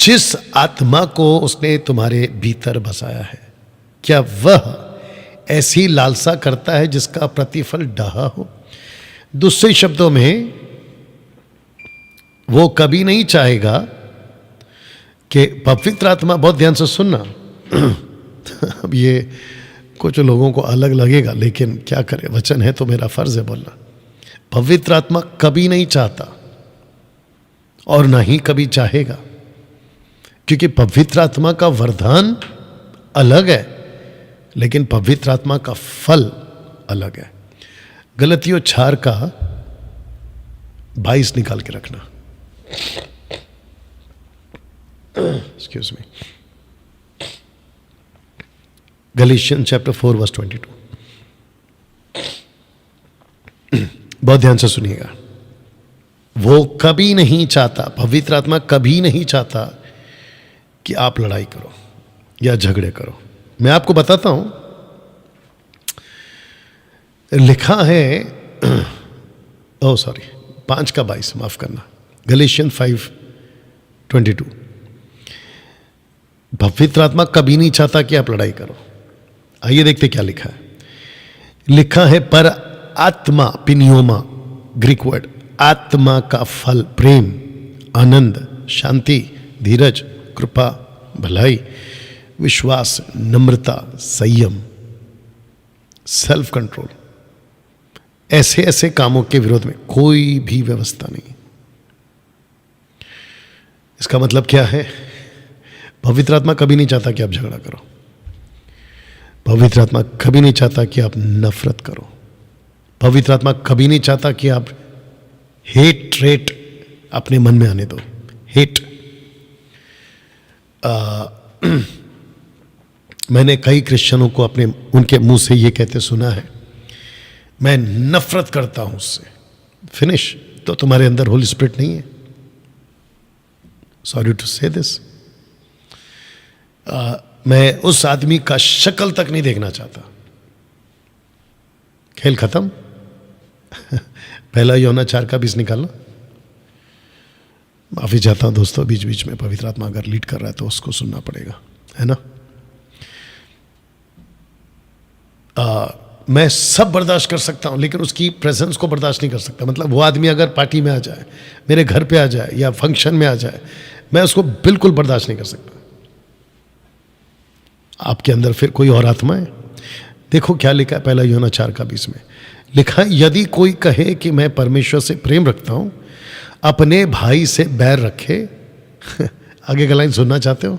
जिस आत्मा को उसने तुम्हारे भीतर बसाया है, क्या वह ऐसी लालसा करता है जिसका प्रतिफल डहा हो? दूसरे शब्दों में, वो कभी नहीं चाहेगा कि पवित्र आत्मा, बहुत ध्यान से सुनना, अब ये कुछ लोगों को अलग लगेगा, लेकिन क्या करें, वचन है तो मेरा फर्ज है बोलना। पवित्र आत्मा कभी नहीं चाहता और ना ही कभी चाहेगा, क्योंकि पवित्र आत्मा का वरदान अलग है, लेकिन पवित्र आत्मा का फल अलग है। गलतियों 4 का 22 निकाल के रखना। Excuse me, Galatians chapter 4 verse 22। बहुत ध्यान से सुनिएगा। वो कभी नहीं चाहता, पवित्र आत्मा कभी नहीं चाहता कि आप लड़ाई करो या झगड़े करो। मैं आपको बताता हूं, लिखा है, 5 का 22, माफ करना, गलीशियन 5:22। पवित्र आत्मा कभी नहीं चाहता कि आप लड़ाई करो। आइए देखते क्या लिखा है। लिखा है, पर आत्मा, पिनियोमा ग्रीक वर्ड, आत्मा का फल प्रेम, आनंद, शांति, धीरज, कृपा, भलाई, विश्वास, नम्रता, संयम, सेल्फ कंट्रोल, ऐसे ऐसे कामों के विरोध में कोई भी व्यवस्था नहीं। इसका मतलब क्या है? पवित्र आत्मा कभी नहीं चाहता कि आप झगड़ा करो। पवित्र आत्मा कभी नहीं चाहता कि आप नफरत करो। पवित्र आत्मा कभी नहीं चाहता कि आप हेट अपने मन में आने दो। हेट, मैंने कई क्रिश्चियनों को उनके मुंह से ये कहते सुना है, मैं नफरत करता हूं उससे। फिनिश। तो तुम्हारे अंदर होली स्पिरिट नहीं है। सॉरी टू से दिस। मैं उस आदमी का शक्ल तक नहीं देखना चाहता। खेल खत्म। पहला यूहन्ना 4 का 20 निकालना। माफी चाहता हूं दोस्तों, बीच बीच में पवित्र आत्मा अगर लीड कर रहा है तो उसको सुनना पड़ेगा, है ना। मैं सब बर्दाश्त कर सकता हूं, लेकिन उसकी प्रेजेंस को बर्दाश्त नहीं कर सकता। मतलब वो आदमी अगर पार्टी में आ जाए, मेरे घर पे आ जाए या फंक्शन में आ जाए, मैं उसको बिल्कुल बर्दाश्त नहीं कर सकता। आपके अंदर फिर कोई और आत्मा है। देखो क्या लिखा है पहला यूहन्ना 4 का 20 में। लिखा है, यदि कोई कहे कि मैं परमेश्वर से प्रेम रखता हूं, अपने भाई से बैर रखे। आगे का लाइन सुनना चाहते हो?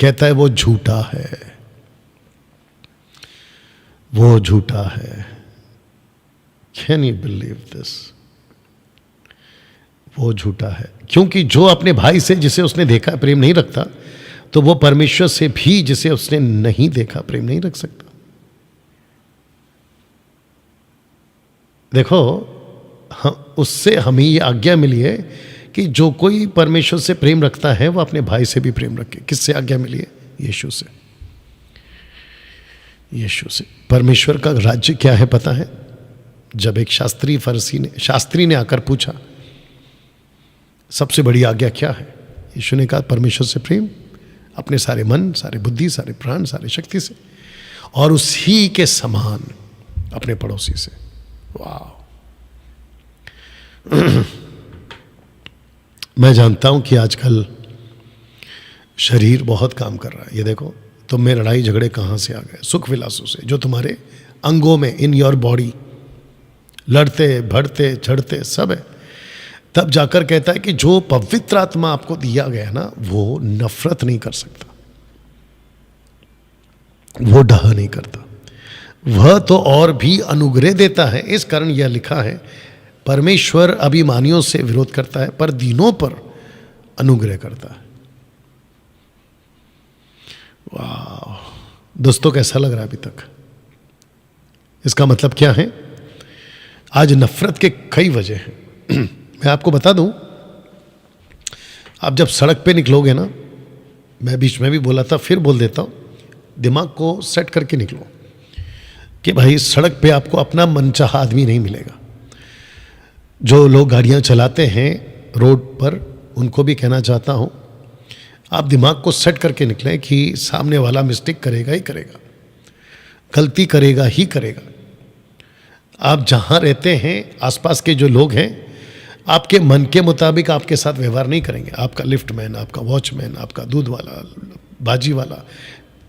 कहता है वो झूठा है, वो झूठा है। Can you believe this? वो झूठा है, क्योंकि जो अपने भाई से जिसे उसने देखा प्रेम नहीं रखता, तो वो परमेश्वर से भी जिसे उसने नहीं देखा प्रेम नहीं रख सकता। देखो, उससे हमें ये आज्ञा मिली है कि जो कोई परमेश्वर से प्रेम रखता है वह अपने भाई से भी प्रेम रखे। किससे आज्ञा मिली है? यीशु से। यीशु से। परमेश्वर का राज्य क्या है पता है? जब एक शास्त्री ने आकर पूछा, सबसे बड़ी आज्ञा क्या है? यीशु ने कहा, परमेश्वर से प्रेम, अपने सारे मन, सारे बुद्धि, सारे प्राण, सारे शक्ति से, और उसी के समान अपने पड़ोसी से। वाह! मैं जानता हूं कि आजकल शरीर बहुत काम कर रहा है। ये देखो, तुम में लड़ाई झगड़े कहां से आ गए? सुख विलासों से, जो तुम्हारे अंगों में, इन योर बॉडी, लड़ते भड़ते चढ़ते सब है। तब जाकर कहता है कि जो पवित्र आत्मा आपको दिया गया ना, वो नफरत नहीं कर सकता, वो डह नहीं करता, वह तो और भी अनुग्रह देता है। इस कारण यह लिखा है, परमेश्वर अभिमानियों से विरोध करता है पर दीनों पर अनुग्रह करता है। वाह दोस्तों, कैसा लग रहा है अभी तक? इसका मतलब क्या है? आज नफरत के कई वजह हैं। मैं आपको बता दूं, आप जब सड़क पे निकलोगे ना, मैं बीच में भी बोला था, फिर बोल देता हूं, दिमाग को सेट करके निकलो कि भाई सड़क पे आपको अपना मनचाहा आदमी नहीं मिलेगा। जो लोग गाड़ियां चलाते हैं रोड पर, उनको भी कहना चाहता हूं, आप दिमाग को सेट करके निकलें कि सामने वाला मिस्टेक करेगा ही करेगा, गलती करेगा ही करेगा। आप जहाँ रहते हैं, आसपास के जो लोग हैं, आपके मन के मुताबिक आपके साथ व्यवहार नहीं करेंगे। आपका लिफ्टमैन, आपका वॉचमैन, आपका दूध वाला, भाजी वाला,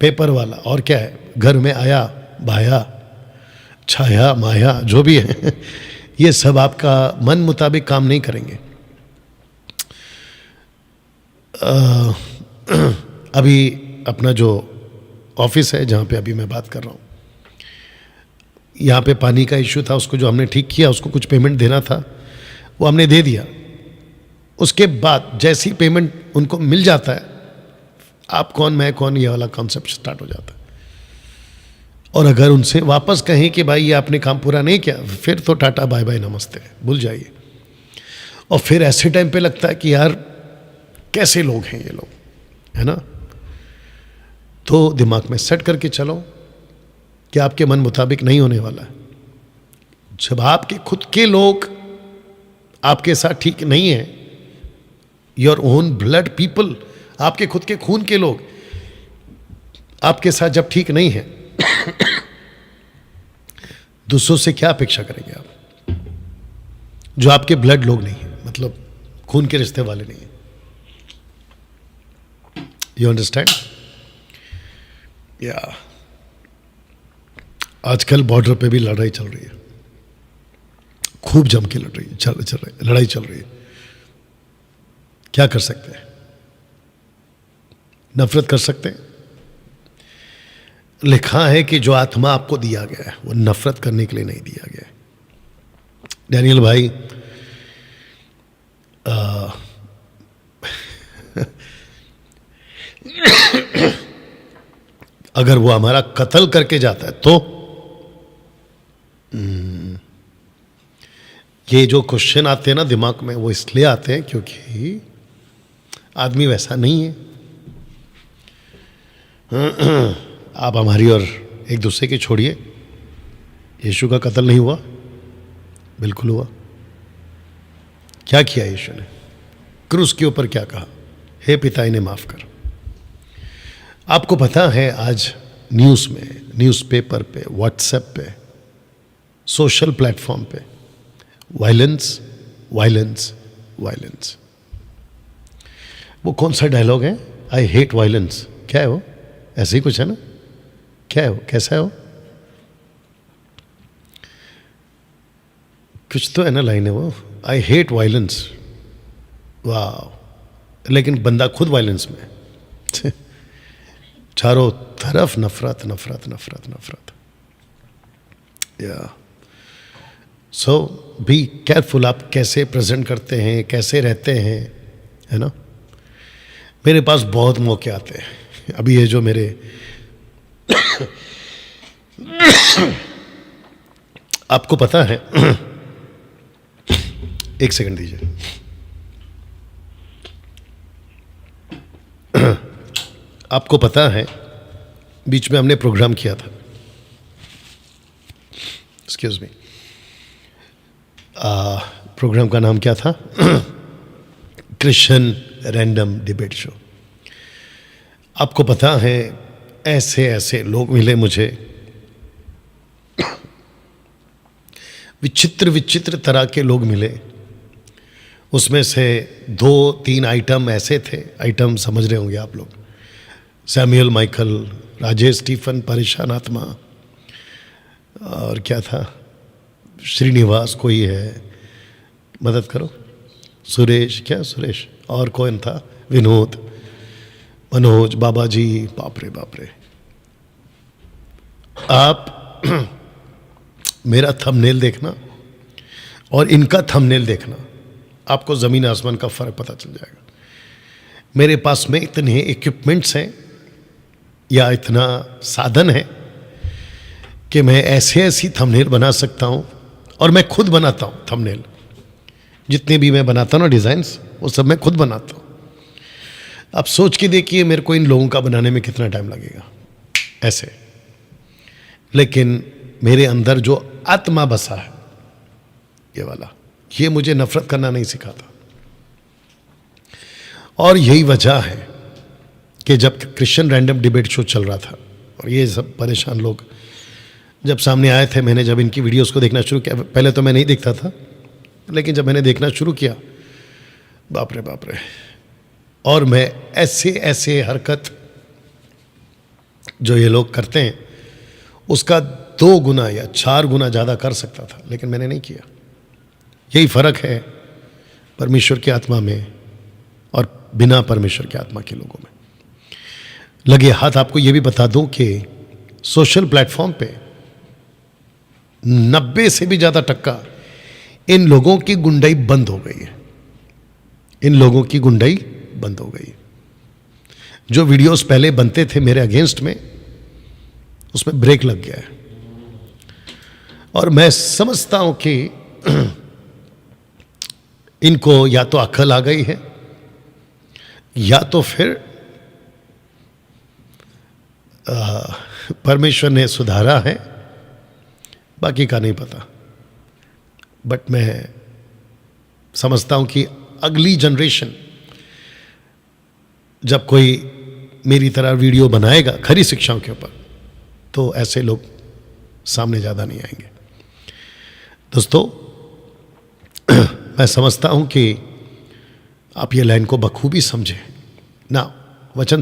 पेपर वाला, और क्या है, घर में आया भाया, छाया माया, जो भी है, ये सब आपका मन मुताबिक काम नहीं करेंगे। अभी अपना जो ऑफिस है जहाँ पे अभी मैं बात कर रहा हूँ, यहाँ पे पानी का इश्यू था, उसको जो हमने ठीक किया, उसको कुछ पेमेंट देना था, वो हमने दे दिया। उसके बाद जैसी पेमेंट उनको मिल जाता है, आप कौन मैं कौन, ये वाला कॉन्सेप्ट स्टार्ट हो जाता है। और अगर उनसे वापस कहें कि भाई ये आपने काम पूरा नहीं किया, फिर तो टाटा बाय बाय नमस्ते, भूल जाइए। और फिर ऐसे टाइम पे लगता है कि यार कैसे लोग हैं ये लोग, है ना। तो दिमाग में सेट करके चलो कि आपके मन मुताबिक नहीं होने वाला है। जब आपके खुद के लोग आपके साथ ठीक नहीं है, योर ओन ब्लड पीपल, आपके खुद के खून के लोग आपके साथ जब ठीक नहीं है, दूसरों से क्या अपेक्षा करेंगे आप, जो आपके ब्लड लोग नहीं है, मतलब खून के रिश्ते वाले नहीं है। You understand? या आजकल बॉर्डर पे भी लड़ाई चल रही है, खूब जम के लड़ाई चल रही है। क्या कर सकते हैं? नफरत कर सकते हैं? लिखा है कि जो आत्मा आपको दिया गया है वो नफरत करने के लिए नहीं दिया गया है। डैनियल भाई अगर वो हमारा कत्ल करके जाता है तो ये जो क्वेश्चन आते हैं ना दिमाग में, वो इसलिए आते हैं क्योंकि आदमी वैसा नहीं है। आप हमारी और एक दूसरे की छोड़िए, यीशु का कत्ल नहीं हुआ? बिल्कुल हुआ। क्या किया यीशु ने? क्रूस के ऊपर क्या कहा? हे पिता इन्हें माफ कर। आपको पता है आज न्यूज़ में, न्यूज़पेपर पे, व्हाट्सएप पे, सोशल प्लेटफॉर्म पे वायलेंस वायलेंस वायलेंस। वो कौन सा डायलॉग है? I hate violence. क्या है वो? ऐसे ही कुछ है ना? क्या है वो? कैसा है वो? कुछ तो है ना लाइन है वो, आई हेट वायलेंस। वाह! लेकिन बंदा खुद वायलेंस में है। चारों तरफ नफरत नफरत नफरत नफरत। या सो बी केयरफुल, आप कैसे प्रेजेंट करते हैं, कैसे रहते हैं, है ना। मेरे पास बहुत मौके आते हैं। अभी ये जो मेरे आपको पता है, एक सेकंड दीजिए। आपको पता है बीच में हमने प्रोग्राम किया था, एक्सक्यूज मी, प्रोग्राम का नाम क्या था? Christian random debate show. आपको पता है ऐसे ऐसे लोग मिले मुझे, विचित्र विचित्र तरह के लोग मिले। उसमें से 2-3 आइटम ऐसे थे, आइटम समझ रहे होंगे आप लोग, सैमुअल माइकल, राजेश स्टीफन, परेशान आत्मा, और क्या था, श्रीनिवास कोई है, मदद करो, सुरेश, क्या सुरेश, और कौन था, विनोद, मनोज, बाबा जी, बाप रे बाप रे। आप मेरा थंबनेल देखना और इनका थंबनेल देखना, आपको ज़मीन आसमान का फ़र्क पता चल जाएगा। मेरे पास में इतने इक्विपमेंट्स हैं या इतना साधन है कि मैं ऐसे ऐसी थंबनेल बना सकता हूँ, और मैं खुद बनाता हूँ थंबनेल। जितने भी मैं बनाता हूँ ना डिज़ाइंस, वो सब मैं खुद बनाता हूँ। आप सोच के देखिए मेरे को इन लोगों का बनाने में कितना टाइम लगेगा ऐसे। लेकिन मेरे अंदर जो आत्मा बसा है ये वाला, ये मुझे नफरत करना नहीं सिखाता। और यही वजह है कि जब क्रिश्चियन रैंडम डिबेट शो चल रहा था और ये सब परेशान लोग जब सामने आए थे, मैंने जब इनकी वीडियोस को देखना शुरू किया, पहले तो मैं नहीं देखता था, लेकिन जब मैंने देखना शुरू किया, बाप रे बाप रे, और मैं ऐसे ऐसे हरकत जो ये लोग करते हैं उसका 2 गुना या 4 गुना ज़्यादा कर सकता था, लेकिन मैंने नहीं किया। यही फ़र्क है परमेश्वर की आत्मा में और बिना परमेश्वर की आत्मा के लोगों में। लगे हाथ आपको ये भी बता दूं कि सोशल प्लेटफॉर्म पे 90 से भी ज़्यादा टक्का इन लोगों की गुंडाई बंद हो गई है। इन लोगों की गुंडाई बंद हो गई। जो वीडियोस पहले बनते थे मेरे अगेंस्ट में, उसमें ब्रेक लग गया है। और मैं समझता हूं कि इनको या तो अक्ल आ गई है या तो फिर परमेश्वर ने सुधारा है, बाकी का नहीं पता। बट मैं समझता हूं कि अगली जनरेशन जब कोई मेरी तरह वीडियो बनाएगा खरी शिक्षाओं के ऊपर, तो ऐसे लोग सामने ज़्यादा नहीं आएंगे। दोस्तों, मैं समझता हूं कि आप ये लाइन को बखूबी समझें ना। वचन